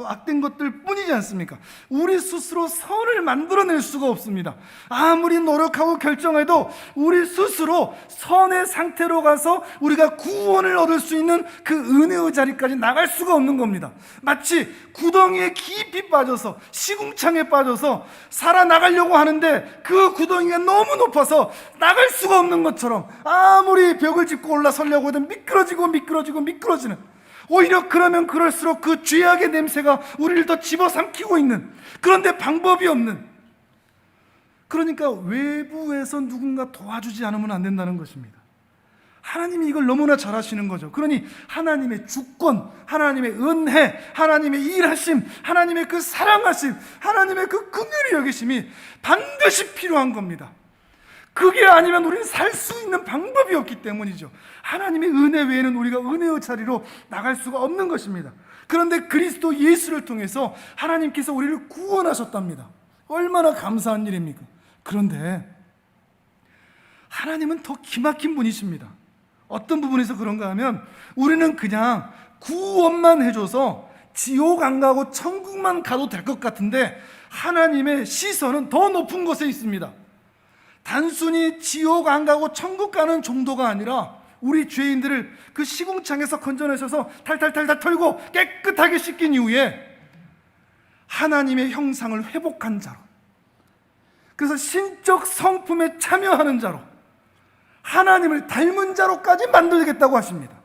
악된 것들 뿐이지 않습니까? 우리 스스로 선을 만들어낼 수가 없습니다. 아무리 노력하고 결정해도 우리 스스로 선의 상태로 가서 우리가 구원을 얻을 수 있는 그 은혜의 자리까지 나갈 수가 없는 겁니다. 마치 구덩이에 깊이 빠져서 시궁창에 빠져서 살아나가려고 하는데 그 구덩이가 너무 높아서 좁아서 나갈 수가 없는 것처럼 아무리 벽을 짚고 올라서려고 해도 미끄러지는, 오히려 그러면 그럴수록 그 죄악의 냄새가 우리를 더 집어삼키고 있는, 그런데 방법이 없는, 그러니까 외부에서 누군가 도와주지 않으면 안 된다는 것입니다. 하나님이 이걸 너무나 잘 아시는 거죠. 그러니 하나님의 주권, 하나님의 은혜, 하나님의 일하심, 하나님의 그 사랑하심, 하나님의 그 긍휼히 여기심이 반드시 필요한 겁니다. 그게 아니면 우리는 살 수 있는 방법이 없기 때문이죠. 하나님의 은혜 외에는 우리가 은혜의 자리로 나갈 수가 없는 것입니다. 그런데 그리스도 예수를 통해서 하나님께서 우리를 구원하셨답니다. 얼마나 감사한 일입니까? 그런데 하나님은 더 기막힌 분이십니다. 어떤 부분에서 그런가 하면 우리는 그냥 구원만 해줘서 지옥 안 가고 천국만 가도 될 것 같은데 하나님의 시선은 더 높은 곳에 있습니다. 단순히 지옥 안 가고 천국 가는 정도가 아니라 우리 죄인들을 그 시궁창에서 건져내셔서 탈탈탈탈 털고 깨끗하게 씻긴 이후에 하나님의 형상을 회복한 자로, 그래서 신적 성품에 참여하는 자로, 하나님을 닮은 자로까지 만들겠다고 하십니다.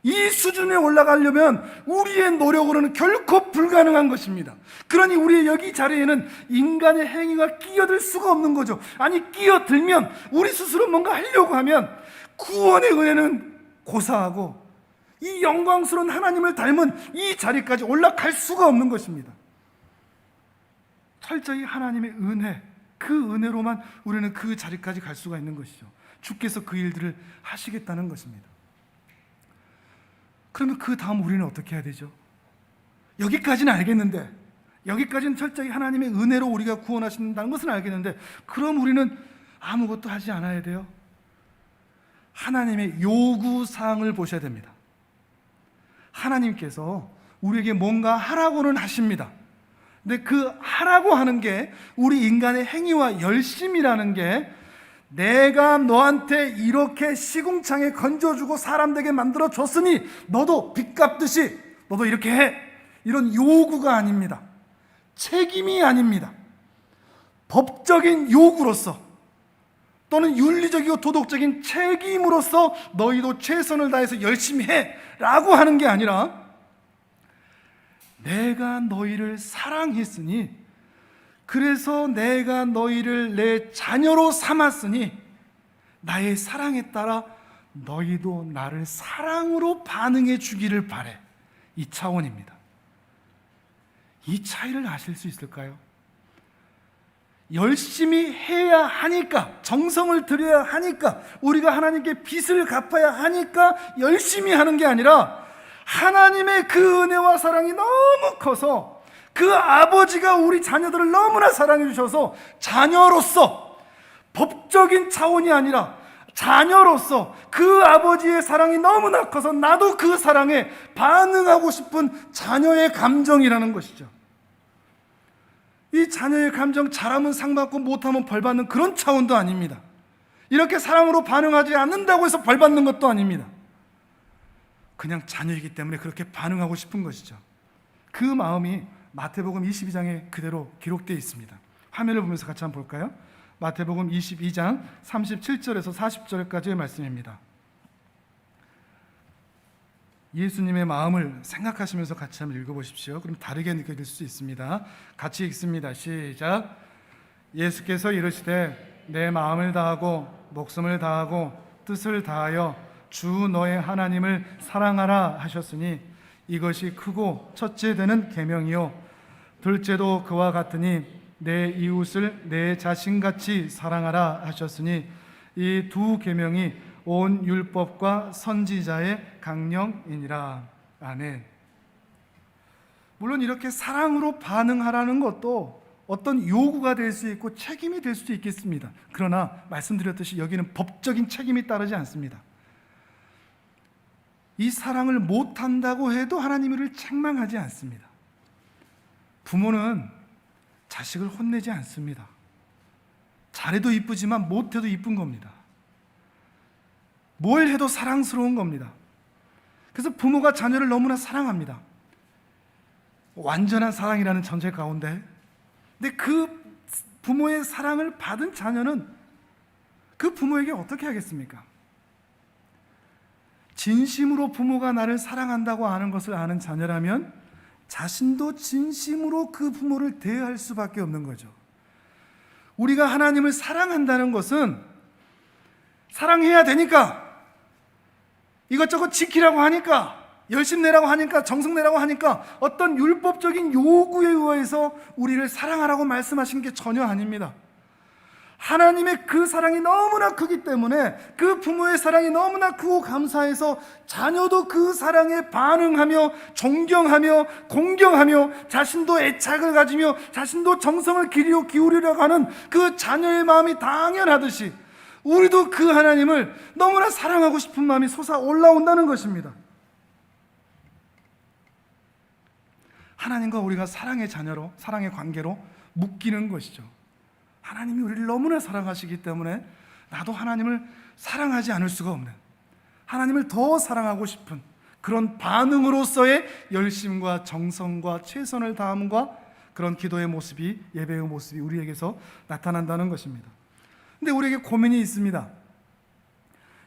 이 수준에 올라가려면 우리의 노력으로는 결코 불가능한 것입니다. 그러니 우리의 여기 자리에는 인간의 행위가 끼어들 수가 없는 거죠. 아니, 끼어들면 우리 스스로 뭔가 하려고 하면 구원의 은혜는 고사하고 이 영광스러운 하나님을 닮은 이 자리까지 올라갈 수가 없는 것입니다. 철저히 하나님의 은혜, 그 은혜로만 우리는 그 자리까지 갈 수가 있는 것이죠. 주께서 그 일들을 하시겠다는 것입니다. 그러면 그 다음 우리는 어떻게 해야 되죠? 여기까지는 알겠는데, 여기까지는 철저히 하나님의 은혜로 우리가 구원하신다는 것은 알겠는데, 그럼 우리는 아무것도 하지 않아야 돼요? 하나님의 요구사항을 보셔야 됩니다. 하나님께서 우리에게 뭔가 하라고는 하십니다. 근데 그 하라고 하는 게 우리 인간의 행위와 열심이라는 게, 내가 너한테 이렇게 시궁창에 건져주고 사람 되게 만들어 줬으니 너도 빚 갚듯이 너도 이렇게 해, 이런 요구가 아닙니다. 책임이 아닙니다. 법적인 요구로서 또는 윤리적이고 도덕적인 책임으로서 너희도 최선을 다해서 열심히 해 라고 하는 게 아니라, 내가 너희를 사랑했으니, 그래서 내가 너희를 내 자녀로 삼았으니 나의 사랑에 따라 너희도 나를 사랑으로 반응해 주기를 바래. 이 차원입니다. 이 차이를 아실 수 있을까요? 열심히 해야 하니까, 정성을 들여야 하니까, 우리가 하나님께 빚을 갚아야 하니까 열심히 하는 게 아니라, 하나님의 그 은혜와 사랑이 너무 커서 그 아버지가 우리 자녀들을 너무나 사랑해 주셔서 자녀로서, 법적인 차원이 아니라 자녀로서 그 아버지의 사랑이 너무나 커서 나도 그 사랑에 반응하고 싶은 자녀의 감정이라는 것이죠. 이 자녀의 감정, 잘하면 상 받고 못하면 벌 받는 그런 차원도 아닙니다. 이렇게 사랑으로 반응하지 않는다고 해서 벌 받는 것도 아닙니다. 그냥 자녀이기 때문에 그렇게 반응하고 싶은 것이죠. 그 마음이 마태복음 22장에 그대로 기록되어 있습니다. 화면을 보면서 같이 한번 볼까요? 마태복음 22장 37절에서 40절까지의 말씀입니다. 예수님의 마음을 생각하시면서 같이 한번 읽어보십시오. 그럼 다르게 느껴질 수 있습니다. 같이 읽습니다. 시작. 예수께서 이르시되 내 마음을 다하고 목숨을 다하고 뜻을 다하여 주 너의 하나님을 사랑하라 하셨으니 이것이 크고 첫째 되는 계명이요 둘째도 그와 같으니 내 이웃을 내 자신같이 사랑하라 하셨으니 이 두 계명이 온 율법과 선지자의 강령이니라. 아멘. 물론 이렇게 사랑으로 반응하라는 것도 어떤 요구가 될 수 있고 책임이 될 수도 있겠습니다. 그러나 말씀드렸듯이 여기는 법적인 책임이 따르지 않습니다. 이 사랑을 못한다고 해도 하나님이 우리를 책망하지 않습니다. 부모는 자식을 혼내지 않습니다. 잘해도 이쁘지만 못해도 이쁜 겁니다. 뭘 해도 사랑스러운 겁니다. 그래서 부모가 자녀를 너무나 사랑합니다. 완전한 사랑이라는 전제 가운데, 근데 그 부모의 사랑을 받은 자녀는 그 부모에게 어떻게 하겠습니까? 진심으로 부모가 나를 사랑한다고 아는 것을 아는 자녀라면 자신도 진심으로 그 부모를 대할 수밖에 없는 거죠. 우리가 하나님을 사랑한다는 것은 사랑해야 되니까, 이것저것 지키라고 하니까, 열심 내라고 하니까, 정성 내라고 하니까 어떤 율법적인 요구에 의해서 우리를 사랑하라고 말씀하신 게 전혀 아닙니다. 하나님의 그 사랑이 너무나 크기 때문에, 그 부모의 사랑이 너무나 크고 감사해서 자녀도 그 사랑에 반응하며 존경하며 공경하며 자신도 애착을 가지며 자신도 정성을 기울이려고 하는 그 자녀의 마음이 당연하듯이 우리도 그 하나님을 너무나 사랑하고 싶은 마음이 솟아올라온다는 것입니다. 하나님과 우리가 사랑의 자녀로, 사랑의 관계로 묶이는 것이죠. 하나님이 우리를 너무나 사랑하시기 때문에 나도 하나님을 사랑하지 않을 수가 없는, 하나님을 더 사랑하고 싶은 그런 반응으로서의 열심과 정성과 최선을 다함과 그런 기도의 모습이, 예배의 모습이 우리에게서 나타난다는 것입니다. 근데 우리에게 고민이 있습니다.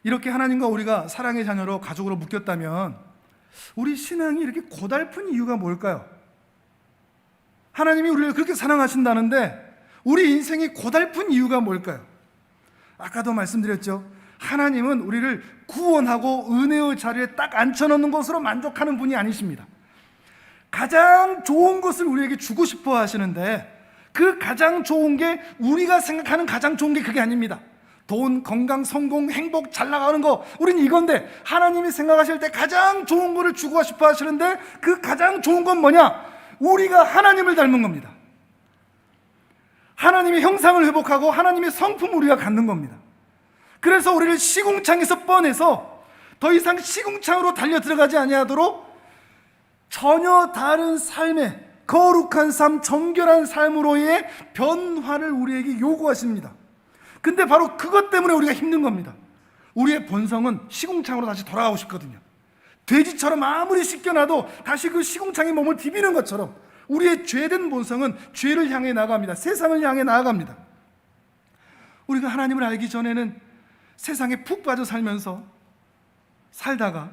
이렇게 하나님과 우리가 사랑의 자녀로, 가족으로 묶였다면 우리 신앙이 이렇게 고달픈 이유가 뭘까요? 하나님이 우리를 그렇게 사랑하신다는데 우리 인생이 고달픈 이유가 뭘까요? 아까도 말씀드렸죠. 하나님은 우리를 구원하고 은혜의 자리에 딱 앉혀놓는 것으로 만족하는 분이 아니십니다. 가장 좋은 것을 우리에게 주고 싶어 하시는데 그 가장 좋은 게 우리가 생각하는 가장 좋은 게 그게 아닙니다. 돈, 건강, 성공, 행복, 잘 나가는 거, 우린 이건데 하나님이 생각하실 때 가장 좋은 거를 주고 싶어 하시는데 그 가장 좋은 건 뭐냐? 우리가 하나님을 닮은 겁니다. 하나님의 형상을 회복하고 하나님의 성품을 우리가 갖는 겁니다. 그래서 우리를 시궁창에서 꺼내서 더 이상 시궁창으로 달려 들어가지 아니하도록 전혀 다른 삶의 거룩한 삶, 정결한 삶으로의 변화를 우리에게 요구하십니다. 근데 바로 그것 때문에 우리가 힘든 겁니다. 우리의 본성은 시궁창으로 다시 돌아가고 싶거든요. 돼지처럼 아무리 씻겨놔도 다시 그 시궁창에 몸을 디비는 것처럼 우리의 죄된 본성은 죄를 향해 나아갑니다. 세상을 향해 나아갑니다. 우리가 하나님을 알기 전에는 세상에 푹 빠져 살다가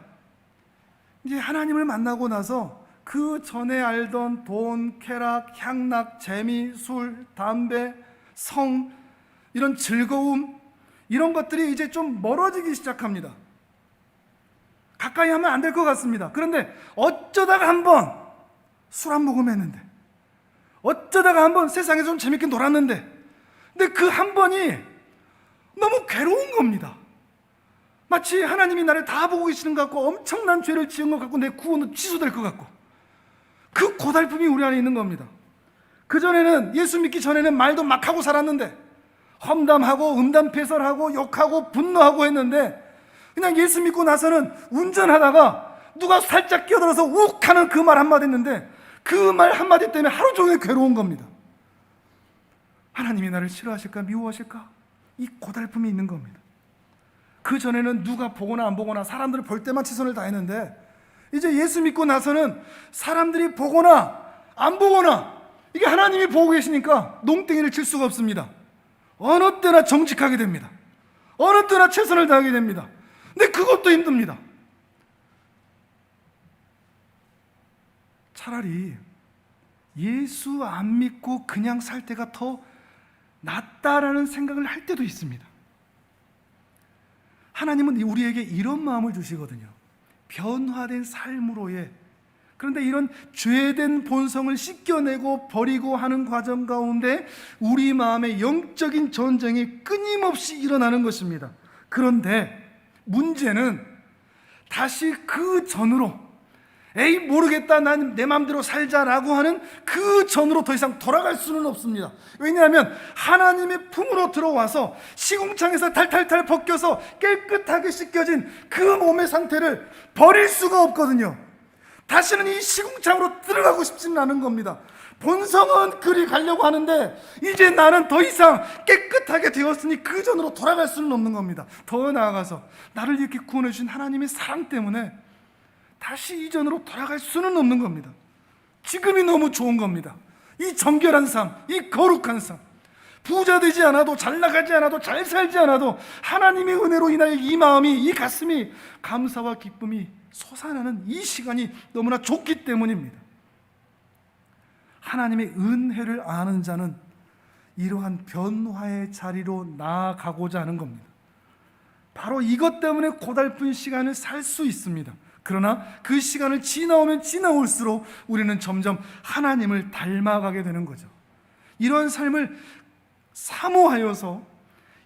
이제 하나님을 만나고 나서 그 전에 알던 돈, 쾌락, 향락, 재미, 술, 담배, 성, 이런 즐거움, 이런 것들이 이제 좀 멀어지기 시작합니다. 가까이 하면 안 될 것 같습니다. 그런데 어쩌다가 한번 술 한 모금 했는데, 어쩌다가 한번 세상에 좀 재밌게 놀았는데, 근데 그 한 번이 너무 괴로운 겁니다. 마치 하나님이 나를 다 보고 계시는 것 같고 엄청난 죄를 지은 것 같고 내 구원도 취소될 것 같고, 그 고달픔이 우리 안에 있는 겁니다. 그전에는, 예수 믿기 전에는 말도 막 하고 살았는데, 험담하고 음담패설하고 욕하고 분노하고 했는데, 그냥 예수 믿고 나서는 운전하다가 누가 살짝 끼어들어서 욱 하는 그 말 한마디 했는데 그 말 한마디 때문에 하루 종일 괴로운 겁니다. 하나님이 나를 싫어하실까 미워하실까? 이 고달픔이 있는 겁니다. 그전에는 누가 보거나 안 보거나 사람들을 볼 때만 최선을 다했는데 이제 예수 믿고 나서는 사람들이 보거나 안 보거나 이게 하나님이 보고 계시니까 농땡이를 칠 수가 없습니다. 어느 때나 정직하게 됩니다. 어느 때나 최선을 다하게 됩니다. 근데 그것도 힘듭니다. 차라리 예수 안 믿고 그냥 살 때가 더 낫다라는 생각을 할 때도 있습니다. 하나님은 우리에게 이런 마음을 주시거든요. 변화된 삶으로의, 그런데 이런 죄된 본성을 씻겨내고 버리고 하는 과정 가운데 우리 마음의 영적인 전쟁이 끊임없이 일어나는 것입니다. 그런데 문제는 다시 그 전으로, 에이 모르겠다 난 내 마음대로 살자라고 하는 그 전으로 더 이상 돌아갈 수는 없습니다. 왜냐하면 하나님의 품으로 들어와서 시궁창에서 탈탈탈 벗겨서 깨끗하게 씻겨진 그 몸의 상태를 버릴 수가 없거든요. 다시는 이 시궁창으로 들어가고 싶지는 않은 겁니다. 본성은 그리 가려고 하는데 이제 나는 더 이상 깨끗하게 되었으니 그 전으로 돌아갈 수는 없는 겁니다. 더 나아가서 나를 이렇게 구원해 주신 하나님의 사랑 때문에 다시 이전으로 돌아갈 수는 없는 겁니다. 지금이 너무 좋은 겁니다. 이 정결한 삶, 이 거룩한 삶, 부자 되지 않아도, 잘 나가지 않아도, 잘 살지 않아도 하나님의 은혜로 인하여 이 마음이, 이 가슴이 감사와 기쁨이 솟아나는 이 시간이 너무나 좋기 때문입니다. 하나님의 은혜를 아는 자는 이러한 변화의 자리로 나아가고자 하는 겁니다. 바로 이것 때문에 고달픈 시간을 살 수 있습니다. 그러나 그 시간을 지나오면 지나올수록 우리는 점점 하나님을 닮아가게 되는 거죠. 이런 삶을 사모하여서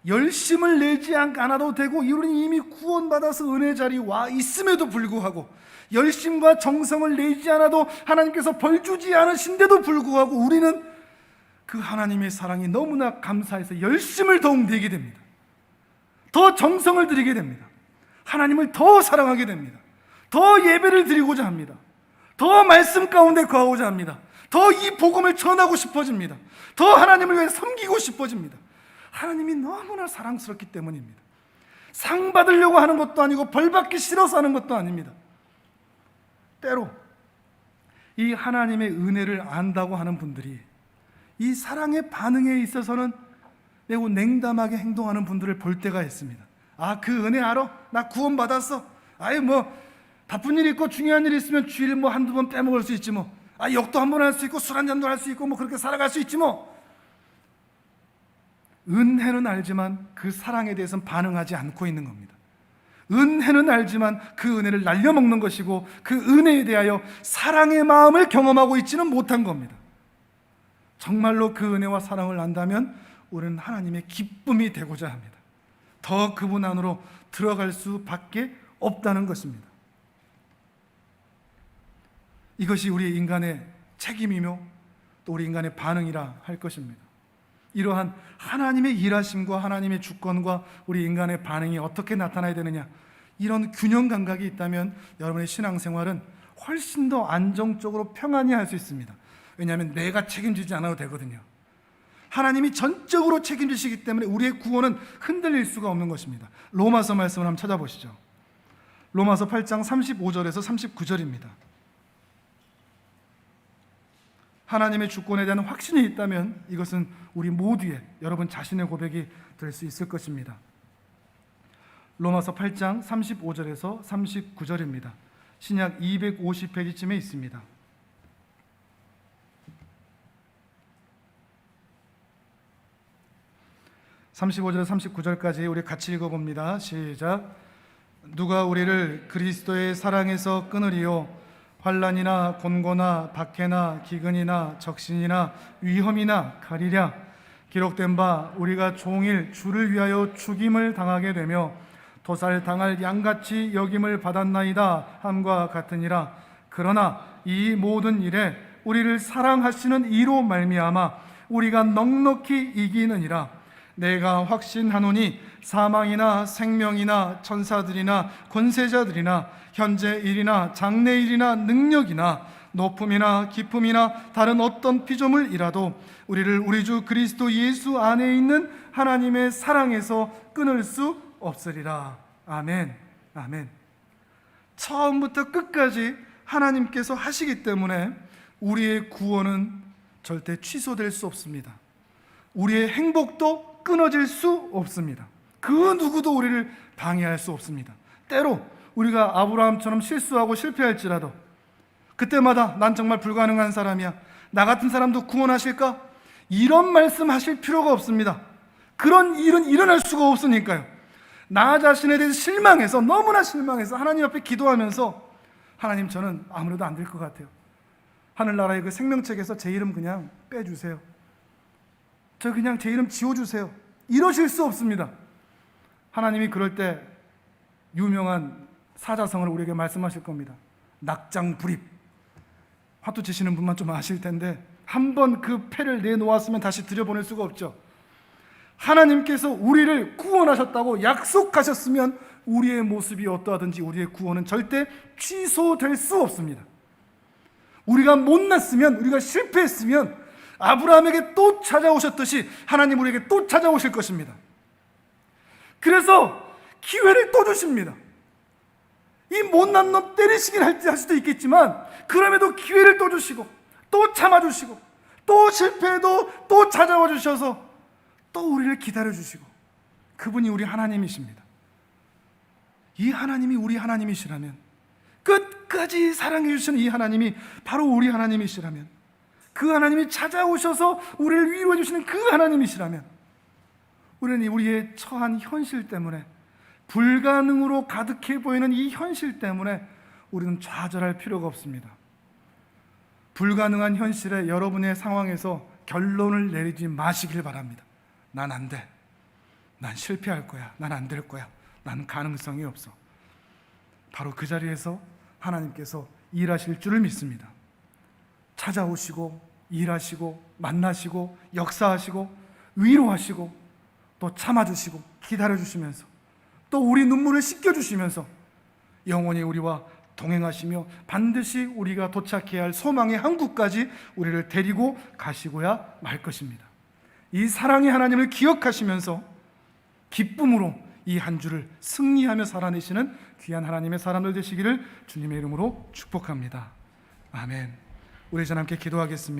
열심을 내지 않아도 되고, 우리는 이미 구원받아서 은혜 자리에 와 있음에도 불구하고 열심과 정성을 내지 않아도 하나님께서 벌 주지 않으신데도 불구하고 우리는 그 하나님의 사랑이 너무나 감사해서 열심을 더욱 내게 됩니다. 더 정성을 드리게 됩니다. 하나님을 더 사랑하게 됩니다. 더 예배를 드리고자 합니다. 더 말씀 가운데 거하고자 합니다. 더 이 복음을 전하고 싶어집니다. 더 하나님을 위해 섬기고 싶어집니다. 하나님이 너무나 사랑스럽기 때문입니다. 상 받으려고 하는 것도 아니고 벌 받기 싫어서 하는 것도 아닙니다. 때로 이 하나님의 은혜를 안다고 하는 분들이 이 사랑의 반응에 있어서는 매우 냉담하게 행동하는 분들을 볼 때가 있습니다. 아, 그 은혜 알아? 나 구원 받았어. 아유, 뭐 바쁜 일 있고 중요한 일 있으면 주일 뭐 한두 번 빼먹을 수 있지 뭐. 아, 욕도 한 번 할 수 있고 술 한 잔도 할 수 있고 뭐 그렇게 살아갈 수 있지 뭐. 은혜는 알지만 그 사랑에 대해서는 반응하지 않고 있는 겁니다. 은혜는 알지만 그 은혜를 날려먹는 것이고 그 은혜에 대하여 사랑의 마음을 경험하고 있지는 못한 겁니다. 정말로 그 은혜와 사랑을 안다면 우리는 하나님의 기쁨이 되고자 합니다. 더 그분 안으로 들어갈 수밖에 없다는 것입니다. 이것이 우리 인간의 책임이며 또 우리 인간의 반응이라 할 것입니다. 이러한 하나님의 일하심과 하나님의 주권과 우리 인간의 반응이 어떻게 나타나야 되느냐, 이런 균형 감각이 있다면 여러분의 신앙생활은 훨씬 더 안정적으로 평안히 할 수 있습니다. 왜냐하면 내가 책임지지 않아도 되거든요. 하나님이 전적으로 책임지시기 때문에 우리의 구원은 흔들릴 수가 없는 것입니다. 로마서 말씀을 한번 찾아보시죠. 로마서 8장 35절에서 39절입니다. 하나님의 주권에 대한 확신이 있다면 이것은 우리 모두의, 여러분 자신의 고백이 될 수 있을 것입니다. 로마서 8장 35절에서 39절입니다. 신약 250페이지쯤에 있습니다. (35절) 39절까지 우리 같이 읽어봅니다. 시작. 누가 우리를 그리스도의 사랑에서 끊으리요? 환난이나 곤고나 박해나 기근이나 적신이나 위험이나 가리랴. 기록된 바 우리가 종일 주를 위하여 죽임을 당하게 되며 도살 당할 양같이 여김을 받았나이다 함과 같으니라. 그러나 이 모든 일에 우리를 사랑하시는 이로 말미암아 우리가 넉넉히 이기느니라. 내가 확신하노니 사망이나 생명이나 천사들이나 권세자들이나 현재 일이나 장래 일이나 능력이나 높음이나 깊음이나 다른 어떤 피조물이라도 우리를 우리 주 그리스도 예수 안에 있는 하나님의 사랑에서 끊을 수 없으리라. 아멘. 아멘. 처음부터 끝까지 하나님께서 하시기 때문에 우리의 구원은 절대 취소될 수 없습니다. 우리의 행복도 끊어질 수 없습니다. 그 누구도 우리를 방해할 수 없습니다. 때로 우리가 아브라함처럼 실수하고 실패할지라도 그때마다 난 정말 불가능한 사람이야, 나 같은 사람도 구원하실까? 이런 말씀하실 필요가 없습니다. 그런 일은 일어날 수가 없으니까요. 나 자신에 대해서 실망해서, 너무나 실망해서 하나님 앞에 기도하면서 하나님, 저는 아무래도 안 될 것 같아요. 하늘나라의 그 생명책에서 제 이름 그냥 빼주세요. 저 그냥 제 이름 지워주세요. 이러실 수 없습니다. 하나님이 그럴 때 유명한 사자성어를 우리에게 말씀하실 겁니다. 낙장불입. 화투 치시는 분만 좀 아실 텐데 한번 그 패를 내놓았으면 다시 들여보낼 수가 없죠. 하나님께서 우리를 구원하셨다고 약속하셨으면 우리의 모습이 어떠하든지 우리의 구원은 절대 취소될 수 없습니다. 우리가 못났으면, 우리가 실패했으면 아브라함에게 또 찾아오셨듯이 하나님 우리에게 또 찾아오실 것입니다. 그래서 기회를 또 주십니다. 이 못난 놈 때리시긴 할 수도 있겠지만 그럼에도 기회를 또 주시고 또 참아주시고 또 실패해도 또 찾아와 주셔서 또 우리를 기다려주시고, 그분이 우리 하나님이십니다. 이 하나님이 우리 하나님이시라면, 끝까지 사랑해 주시는 이 하나님이 바로 우리 하나님이시라면, 그 하나님이 찾아오셔서 우리를 위로해 주시는 그 하나님이시라면, 우리는 우리의 처한 현실 때문에, 불가능으로 가득해 보이는 이 현실 때문에 우리는 좌절할 필요가 없습니다. 불가능한 현실에, 여러분의 상황에서 결론을 내리지 마시길 바랍니다. 난 안 돼, 난 실패할 거야, 난 안 될 거야, 난 가능성이 없어. 바로 그 자리에서 하나님께서 일하실 줄을 믿습니다. 찾아오시고 일하시고 만나시고 역사하시고 위로하시고 또 참아주시고 기다려주시면서 또 우리 눈물을 씻겨주시면서 영원히 우리와 동행하시며 반드시 우리가 도착해야 할 소망의 항구까지 우리를 데리고 가시고야 말 것입니다. 이 사랑의 하나님을 기억하시면서 기쁨으로 이 한 주를 승리하며 살아내시는 귀한 하나님의 사람들 되시기를 주님의 이름으로 축복합니다. 아멘. 우리 전 함께 기도하겠습니다.